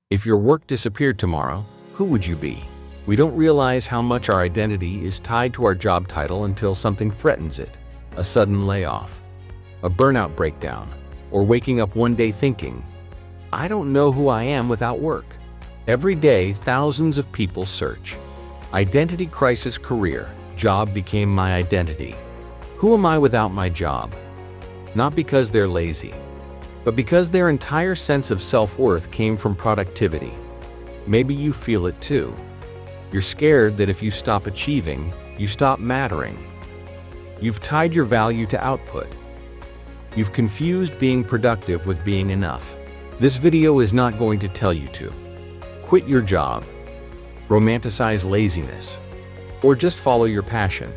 If your work disappeared tomorrow, who would you be? We don't realize how much our identity is tied to our job title until something threatens it. A sudden layoff, a burnout breakdown, or waking up one day thinking, I don't know who I am without work. Every day, thousands of people search. Identity crisis career, job became my identity. Who am I without my job? Not because they're lazy, but because their entire sense of self-worth came from productivity. Maybe you feel it too. You're scared that if you stop achieving, you stop mattering. You've tied your value to output. You've confused being productive with being enough. This video is not going to tell you to quit your job, romanticize laziness, or just follow your passion.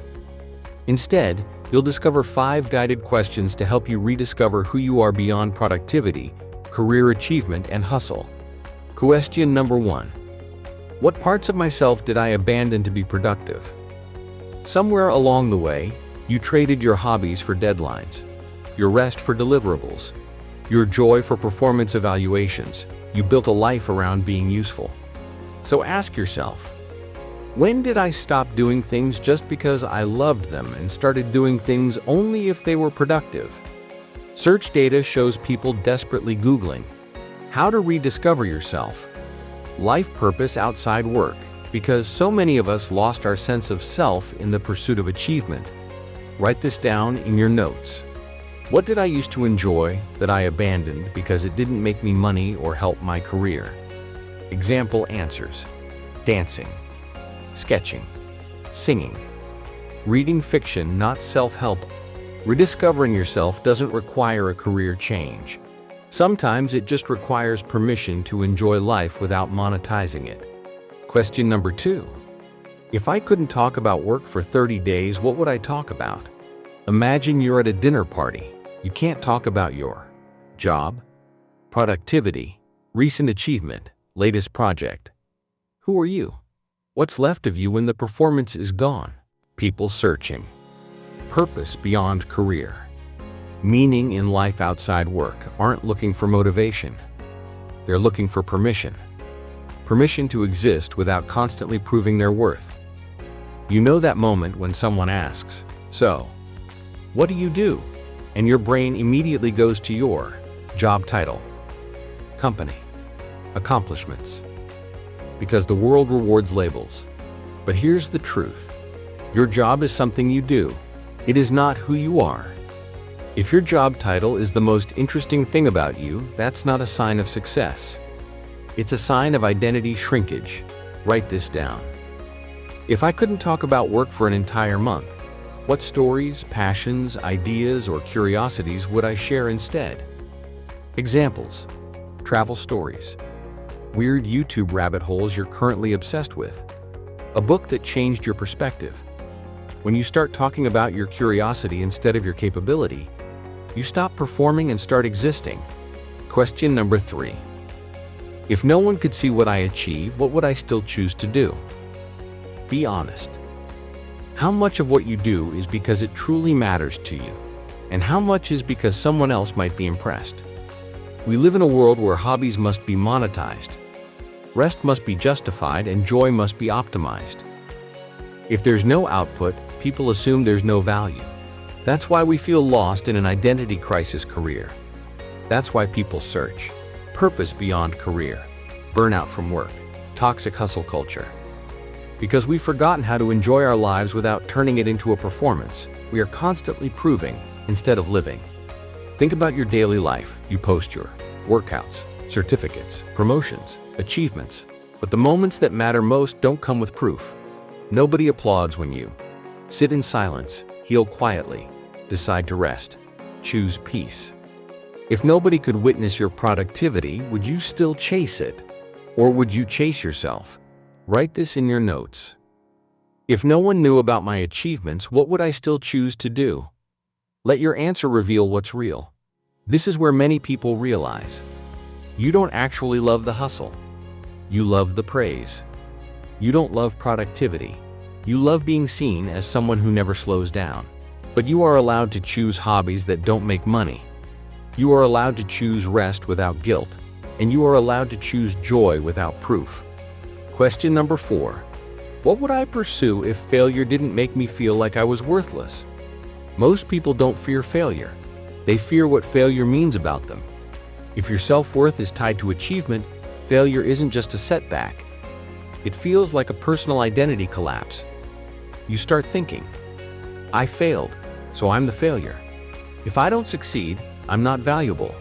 Instead, you'll discover 5 guided questions to help you rediscover who you are beyond productivity, career achievement, and hustle. Question number 1. What parts of myself did I abandon to be productive? Somewhere along the way, you traded your hobbies for deadlines, your rest for deliverables, your joy for performance evaluations. You built a life around being useful. So ask yourself, when did I stop doing things just because I loved them and started doing things only if they were productive? Search data shows people desperately Googling how to rediscover yourself, life purpose outside work, because so many of us lost our sense of self in the pursuit of achievement. Write this down in your notes. What did I used to enjoy that I abandoned because it didn't make me money or help my career? Example answers: dancing, sketching, singing, reading fiction, not self-help. Rediscovering yourself doesn't require a career change. Sometimes it just requires permission to enjoy life without monetizing it. Question number 2. If I couldn't talk about work for 30 days, what would I talk about? Imagine you're at a dinner party. You can't talk about your job, productivity, recent achievement, latest project. Who are you? What's left of you when the performance is gone? People searching. Purpose beyond career. Meaning in life outside work aren't looking for motivation. They're looking for permission. Permission to exist without constantly proving their worth. You know that moment when someone asks, so, what do you do? And your brain immediately goes to your job title, company, accomplishments. Because the world rewards labels. But here's the truth. Your job is something you do. It is not who you are. If your job title is the most interesting thing about you, that's not a sign of success. It's a sign of identity shrinkage. Write this down. If I couldn't talk about work for an entire month, what stories, passions, ideas, or curiosities would I share instead? Examples: travel stories, weird YouTube rabbit holes you're currently obsessed with, a book that changed your perspective. When you start talking about your curiosity instead of your capability, you stop performing and start existing. Question number 3. If no one could see what I achieve, what would I still choose to do? Be honest. How much of what you do is because it truly matters to you, and how much is because someone else might be impressed? We live in a world where hobbies must be monetized, rest must be justified, and joy must be optimized. If there's no output, people assume there's no value. That's why we feel lost in an identity crisis career. That's why people search purpose beyond career, burnout from work, toxic hustle culture. Because we've forgotten how to enjoy our lives without turning it into a performance. We are constantly proving instead of living. Think about your daily life. You post your workouts, certificates, promotions, achievements. But the moments that matter most don't come with proof. Nobody applauds when you sit in silence, heal quietly, decide to rest, choose peace. If nobody could witness your productivity, would you still chase it? Or would you chase yourself? Write this in your notes. If no one knew about my achievements, what would I still choose to do? Let your answer reveal what's real. This is where many people realize you don't actually love the hustle. You love the praise. You don't love productivity. You love being seen as someone who never slows down. But you are allowed to choose hobbies that don't make money. You are allowed to choose rest without guilt. and you are allowed to choose joy without proof. Question number 4. What would I pursue if failure didn't make me feel like I was worthless? Most people don't fear failure. They fear what failure means about them. If your self-worth is tied to achievement, failure isn't just a setback. It feels like a personal identity collapse. You start thinking, I failed, so I'm the failure. If I don't succeed, I'm not valuable.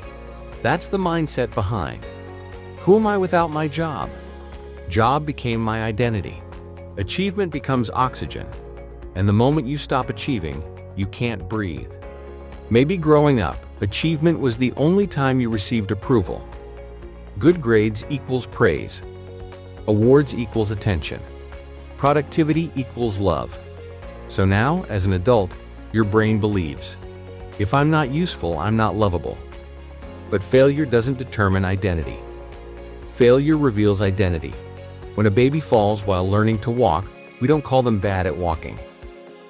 That's the mindset behind. Who am I without my job? Job became my identity. Achievement becomes oxygen. And the moment you stop achieving, you can't breathe. Maybe growing up, achievement was the only time you received approval. Good grades equals praise. Awards equals attention. Productivity equals love. So now, as an adult, your brain believes, if I'm not useful, I'm not lovable. But failure doesn't determine identity. Failure reveals identity. When a baby falls while learning to walk, we don't call them bad at walking.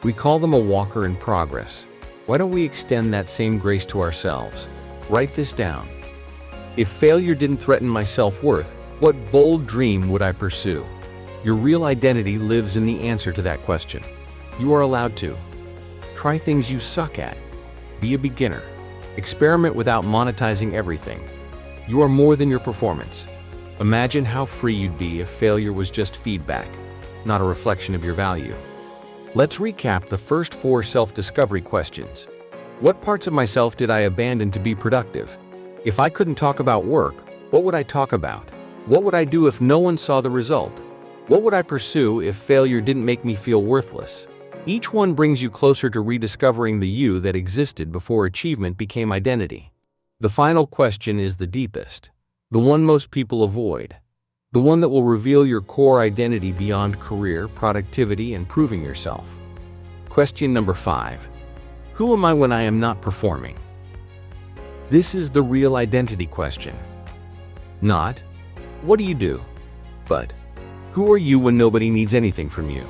We call them a walker in progress. Why don't we extend that same grace to ourselves? Write this down. If failure didn't threaten my self-worth, what bold dream would I pursue? Your real identity lives in the answer to that question. You are allowed to. Try things you suck at. Be a beginner. Experiment without monetizing everything. You are more than your performance. Imagine how free you'd be if failure was just feedback, not a reflection of your value. Let's recap the first 4 self-discovery questions. What parts of myself did I abandon to be productive? If I couldn't talk about work, what would I talk about? What would I do if no one saw the result? What would I pursue if failure didn't make me feel worthless? Each one brings you closer to rediscovering the you that existed before achievement became identity. The final question is the deepest, the one most people avoid, the one that will reveal your core identity beyond career, productivity, and proving yourself. Question number 5. Who am I when I am not performing? This is the real identity question. Not, what do you do? But, who are you when nobody needs anything from you?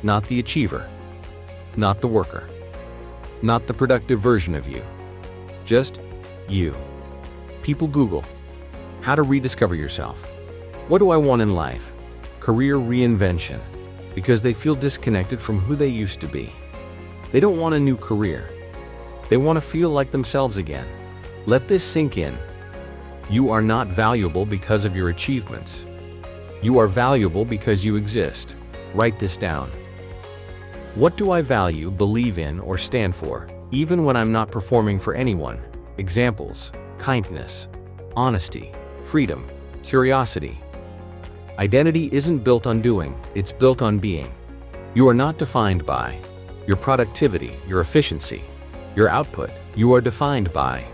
Not the achiever. Not the worker. Not the productive version of you. Just you. People Google, how to rediscover yourself. What do I want in life? Career reinvention. Because they feel disconnected from who they used to be. They don't want a new career. They want to feel like themselves again. Let this sink in. You are not valuable because of your achievements. You are valuable because you exist. Write this down. What do I value, believe in, or stand for, even when I'm not performing for anyone? Examples: kindness, honesty, freedom, curiosity. Identity isn't built on doing, it's built on being. You are not defined by your productivity, your efficiency, your output. You are defined by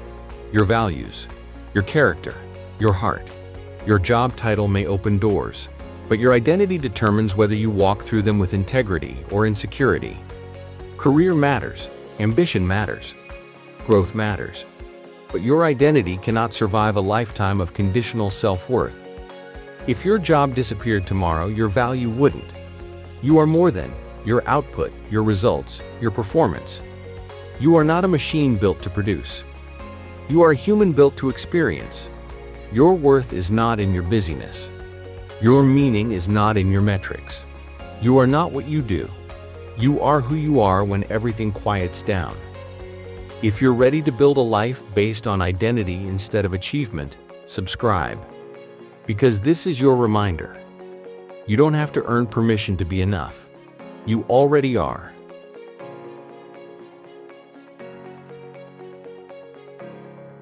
your values, your character, your heart. Your job title may open doors, but your identity determines whether you walk through them with integrity or insecurity. Career matters, ambition matters, growth matters, but your identity cannot survive a lifetime of conditional self-worth. If your job disappeared tomorrow, your value wouldn't. You are more than your output, your results, your performance. You are not a machine built to produce. You are a human built to experience. Your worth is not in your busyness. Your meaning is not in your metrics. You are not what you do. You are who you are when everything quiets down. If you're ready to build a life based on identity instead of achievement, subscribe. Because this is your reminder. You don't have to earn permission to be enough. You already are.